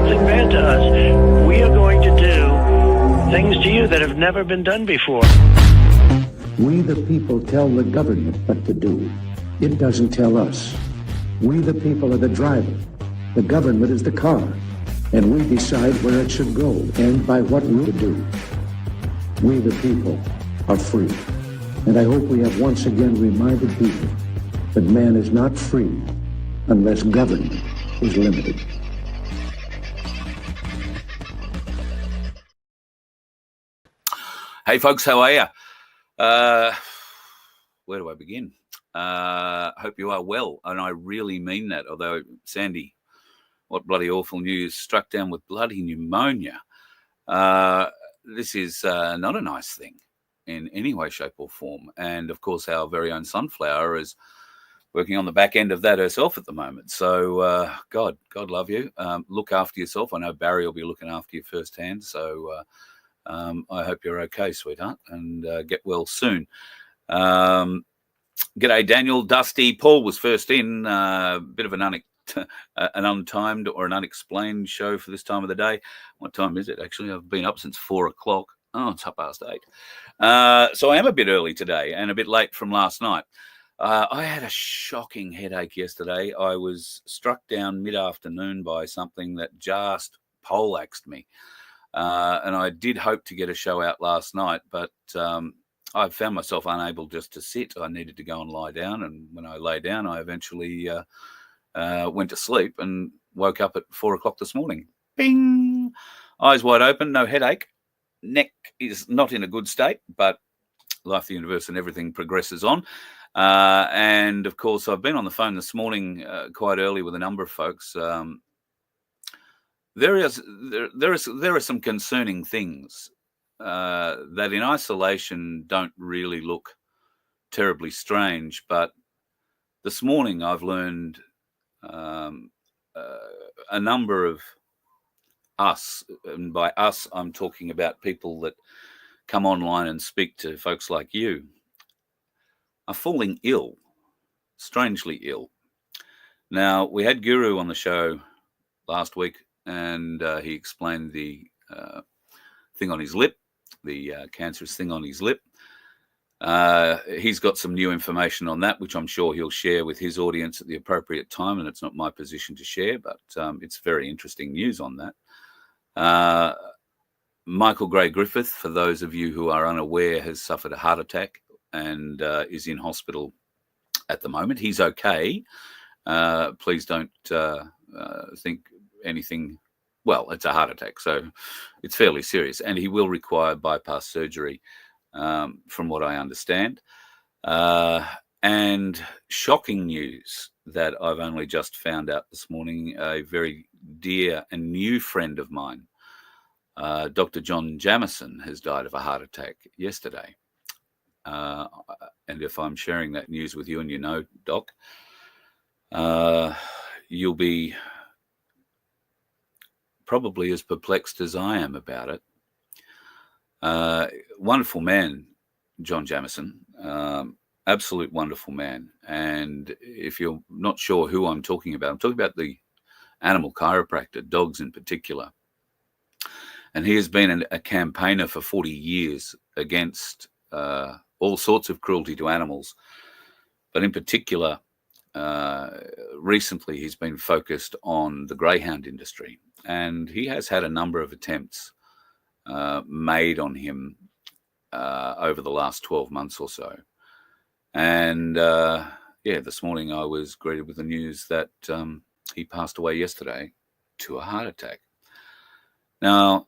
something bad to us, we are going to do things to you that have never been done before. We the people tell the government what to do. It doesn't tell us. We the people are the driver. The government is the car. And we decide where it should go and by what route to do. We the people are free. And I hope we have once again reminded people that man is not free unless government is limited. Hey folks, how are you? Where do I begin? Hope you are well, and I really mean that. Although, Sandy, what bloody awful news, struck down with bloody pneumonia. This is not a nice thing in any way, shape or form. And of course, our very own Sunflower is working on the back end of that herself at the moment. So God love you. Look after yourself. I know Barry will be looking after you firsthand. So I hope you're okay, sweetheart, and get well soon. G'day, Daniel. Dusty. Paul was first in. Bit of an untimed or an unexplained show for this time of the day. What time is it? Actually, I've been up since 4 o'clock. Oh, it's 8:30. So I am a bit early today and a bit late from last night. I had a shocking headache yesterday. I was struck down mid-afternoon by something that just poleaxed me. And I did hope to get a show out last night, but I found myself unable just to sit. I needed to go and lie down. And when I lay down, I eventually went to sleep and woke up at 4 o'clock this morning. Bing! Eyes wide open, no headache. Neck is not in a good state, but life, the universe, and everything progresses on. And of course, I've been on the phone this morning quite early with a number of folks. There are some concerning things that in isolation don't really look terribly strange, but this morning I've learned a number of us, and by us I'm talking about people that come online and speak to folks like you, are falling ill, strangely ill. Now, we had Guru on the show last week, and he explained the thing on his lip, the cancerous thing on his lip. He's got some new information on that, which I'm sure he'll share with his audience at the appropriate time, and it's not my position to share, but it's very interesting news on that. Michael Gray Griffith, for those of you who are unaware, has suffered a heart attack and is in hospital at the moment. He's okay. Please don't think anything. Well, it's a heart attack, so it's fairly serious, and he will require bypass surgery, from what I understand. And shocking news that I've only just found out this morning. A very dear and new friend of mine, Dr. John Jamieson, has died of a heart attack yesterday. And if I'm sharing that news with you, and you know, Doc, you'll be probably as perplexed as I am about it. Wonderful man, John Jamieson, absolute wonderful man. And if you're not sure who I'm talking about the animal chiropractor, dogs in particular. And he has been a campaigner for 40 years against all sorts of cruelty to animals. But in particular, recently he's been focused on the greyhound industry. And he has had a number of attempts made on him over the last 12 months or so. And this morning I was greeted with the news that he passed away yesterday to a heart attack. Now,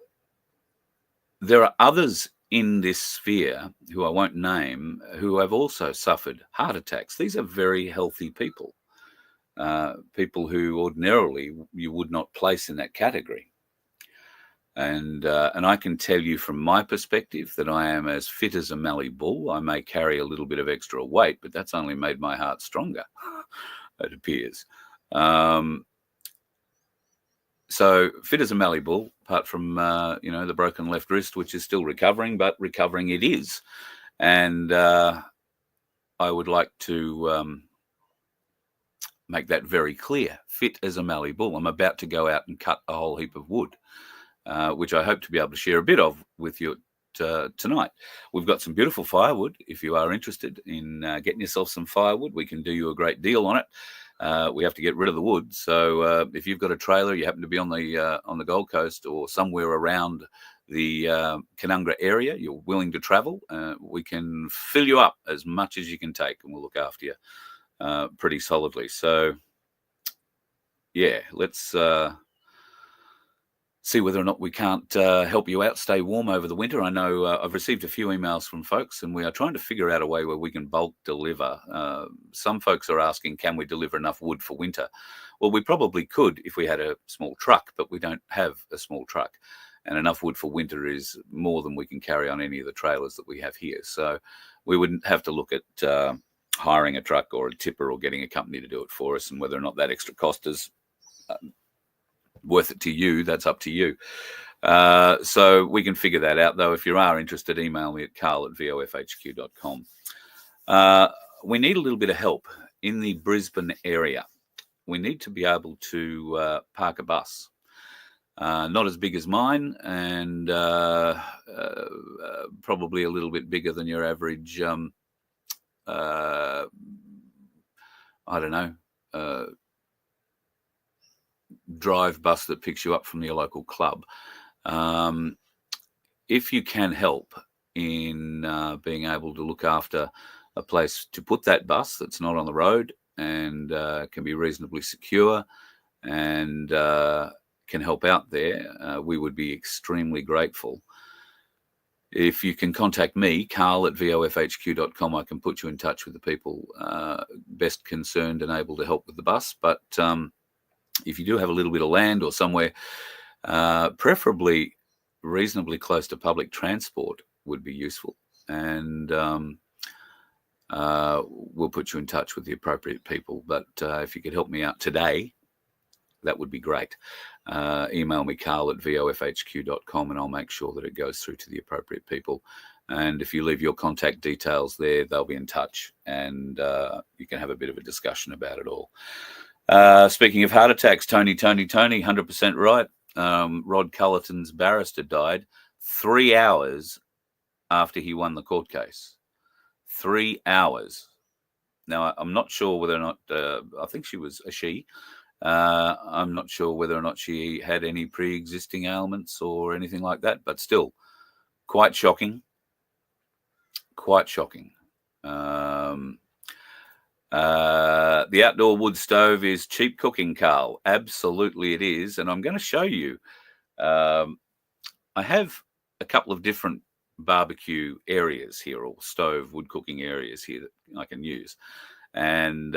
there are others in this sphere, who I won't name, who have also suffered heart attacks. These are very healthy people, people who ordinarily you would not place in that category. And I can tell you from my perspective that I am as fit as a Mallee bull. I may carry a little bit of extra weight, but that's only made my heart stronger, it appears. So fit as a Mallee bull, apart from, the broken left wrist, which is still recovering, but recovering it is. And I would like to make that very clear. Fit as a mallee bull. I'm about to go out and cut a whole heap of wood, which I hope to be able to share a bit of with you tonight. We've got some beautiful firewood. If you are interested in getting yourself some firewood, we can do you a great deal on it. We have to get rid of the wood. So if you've got a trailer, you happen to be on the Gold Coast or somewhere around the Canungra area, you're willing to travel, we can fill you up as much as you can take, and we'll look after you pretty solidly. So yeah, let's see whether or not we can't help you out, stay warm over the winter. I know I've received a few emails from folks, and we are trying to figure out a way where we can bulk deliver. Some folks are asking, can we deliver enough wood for winter? Well, we probably could if we had a small truck, but we don't have a small truck. And enough wood for winter is more than we can carry on any of the trailers that we have here. So we wouldn't have to look at hiring a truck or a tipper or getting a company to do it for us, and whether or not that extra cost is worth it to you, that's up to you. So we can figure that out, though. If you are interested, email me at carl@vofhq.com. We need a little bit of help in the Brisbane area. We need to be able to park a bus. Not as big as mine, and probably a little bit bigger than your average, I don't know, drive bus that picks you up from your local club. If you can help in being able to look after a place to put that bus that's not on the road and can be reasonably secure and can help out there, we would be extremely grateful. If you can contact me, carl@vofhq.com, I can put you in touch with the people best concerned and able to help with the bus. But if you do have a little bit of land or somewhere, preferably reasonably close to public transport would be useful. And we'll put you in touch with the appropriate people. But if you could help me out today, that would be great. Email me, carl@vofhq.com, and I'll make sure that it goes through to the appropriate people. And if you leave your contact details there, they'll be in touch, and you can have a bit of a discussion about it all. Speaking of heart attacks, Tony, 100% right. Rod Cullerton's barrister died 3 hours after he won the court case. 3 hours. Now, I'm not sure whether or not, I think she was a she. I'm not sure whether or not she had any pre-existing ailments or anything like that, but still quite shocking. Quite shocking. The outdoor wood stove is cheap cooking, Carl. Absolutely it is. And I'm going to show you. I have a couple of different barbecue areas here, or stove wood cooking areas here that I can use. And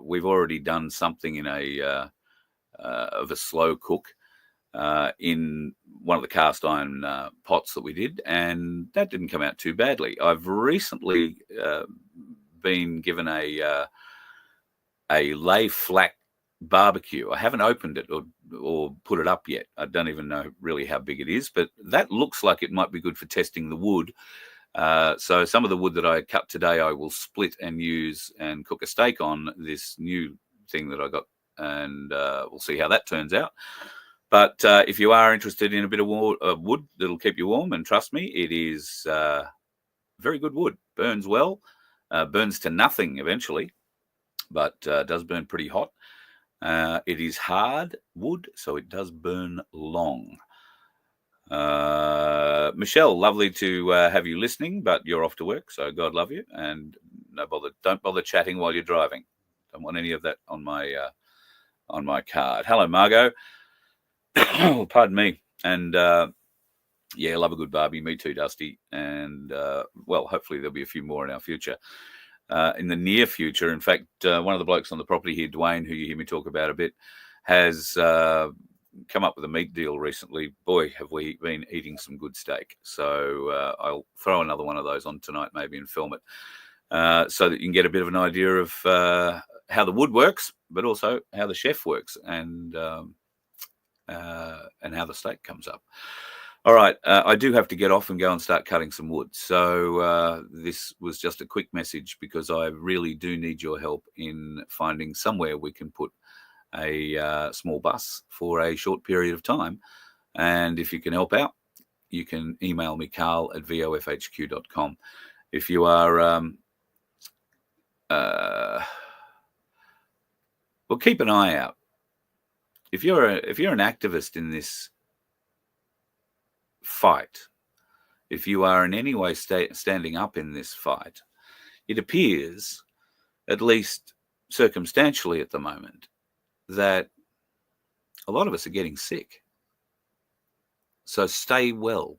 we've already done something in of a slow cook in one of the cast iron pots that we did, and that didn't come out too badly. I've recently been given a lay flat barbecue. I haven't opened it or put it up yet. I don't even know really how big it is, but that looks like it might be good for testing the wood. So some of the wood that I cut today, I will split and use and cook a steak on this new thing that I got, and we'll see how that turns out. But if you are interested in a bit of wood that'll keep you warm, and trust me, it is very good wood. Burns well, burns to nothing eventually, but does burn pretty hot. It is hard wood, so it does burn long. Michelle, lovely to have you listening, but you're off to work, so God love you, and don't bother chatting while you're driving. Don't want any of that on my card. Hello, Margot. Pardon me. And yeah, love a good barbie. Me too, Dusty. And well, hopefully there'll be a few more in our future. In the near future, in fact, one of the blokes on the property here, Dwayne, who you hear me talk about a bit, has come up with a meat deal recently. Boy, have we been eating some good steak. So I'll throw another one of those on tonight maybe and film it so that you can get a bit of an idea of how the wood works, but also how the chef works and how the steak comes up. All right, I do have to get off and go and start cutting some wood. So this was just a quick message because I really do need your help in finding somewhere we can put a small bus for a short period of time. And if you can help out, you can email me, carl@vofhq.com. If you are, well, keep an eye out. If you're an activist in this fight, if you are in any way standing up in this fight, it appears, at least circumstantially at the moment, that a lot of us are getting sick. So stay well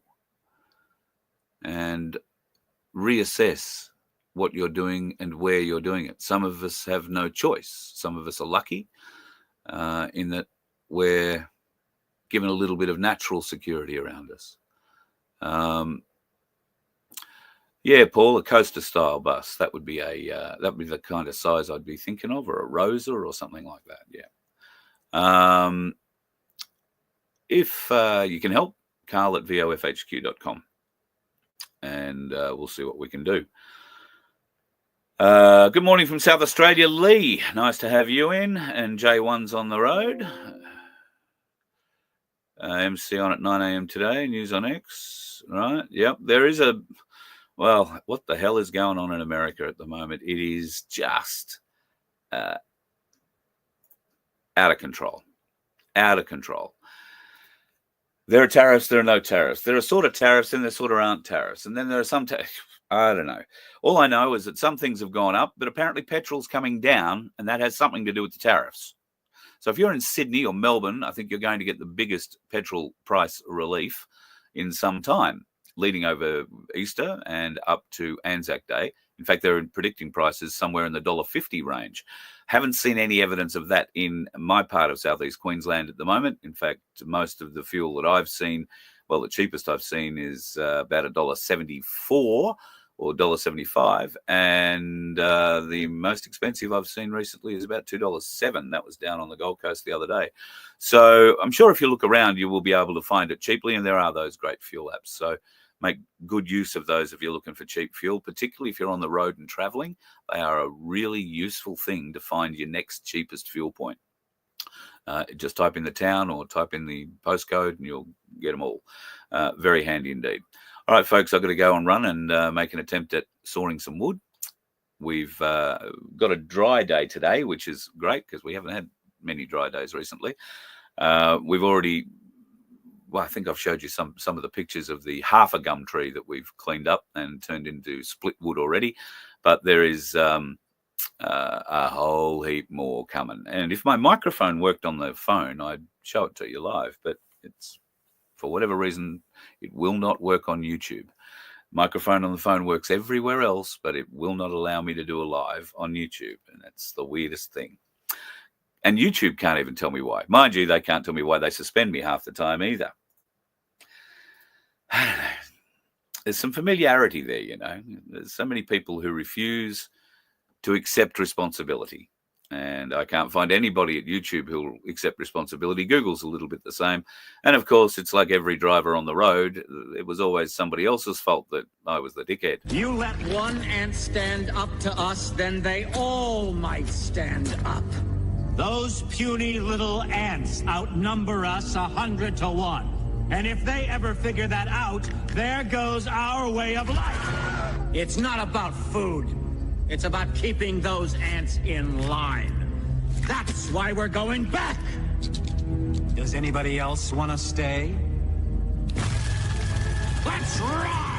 and reassess what you're doing and where you're doing it. Some of us have no choice. Some of us are lucky in that we're given a little bit of natural security around us. Yeah, Paul, a coaster style bus. That would be the kind of size I'd be thinking of, or a Rosa or something like that. Yeah. If you can help, carl@vofhq.com, and we'll see what we can do. Good morning from South Australia, Lee. Nice to have you in. And J1's on the road. MC on at 9 a.m. today. News on X. Right. Yep. There is well, what the hell is going on in America at the moment? It is just out of control. Out of control. There are tariffs, there are no tariffs. There are sort of tariffs and there sort of aren't tariffs. And then there are some I don't know. All I know is that some things have gone up, but apparently petrol's coming down, and that has something to do with the tariffs. So if you're in Sydney or Melbourne, I think you're going to get the biggest petrol price relief in some time, leading over Easter and up to Anzac Day. In fact, they're predicting prices somewhere in the $1.50 range. Haven't seen any evidence of that in my part of southeast Queensland at the moment. In fact, most of the fuel that I've seen, well, the cheapest I've seen is about $1.74 or $1.75, and the most expensive I've seen recently is about $2.07. That was down on the Gold Coast the other day. So I'm sure if you look around, you will be able to find it cheaply, and there are those great fuel apps. So make good use of those if you're looking for cheap fuel, particularly if you're on the road and traveling. They are a really useful thing to find your next cheapest fuel point. Just type in the town or type in the postcode and you'll get them all. Very handy indeed. All right, folks, I've got to go and run and make an attempt at sawing some wood. We've got a dry day today, which is great because we haven't had many dry days recently. We've already, well, I think I've showed you some of the pictures of the half a gum tree that we've cleaned up and turned into split wood already. But there is a whole heap more coming. And if my microphone worked on the phone, I'd show it to you live. But it's, for whatever reason, it will not work on YouTube. Microphone on the phone works everywhere else, but it will not allow me to do a live on YouTube. And that's the weirdest thing. And YouTube can't even tell me why. Mind you, they can't tell me why they suspend me half the time either. I don't know. There's some familiarity there, you know. There's so many people who refuse to accept responsibility. And I can't find anybody at YouTube who will accept responsibility. Google's a little bit the same. And of course, it's like every driver on the road. It was always somebody else's fault that I was the dickhead. You let one ant stand up to us, then they all might stand up. Those puny little ants outnumber us 100 to 1. And if they ever figure that out, there goes our way of life. It's not about food. It's about keeping those ants in line. That's why we're going back. Does anybody else want to stay? Let's ride!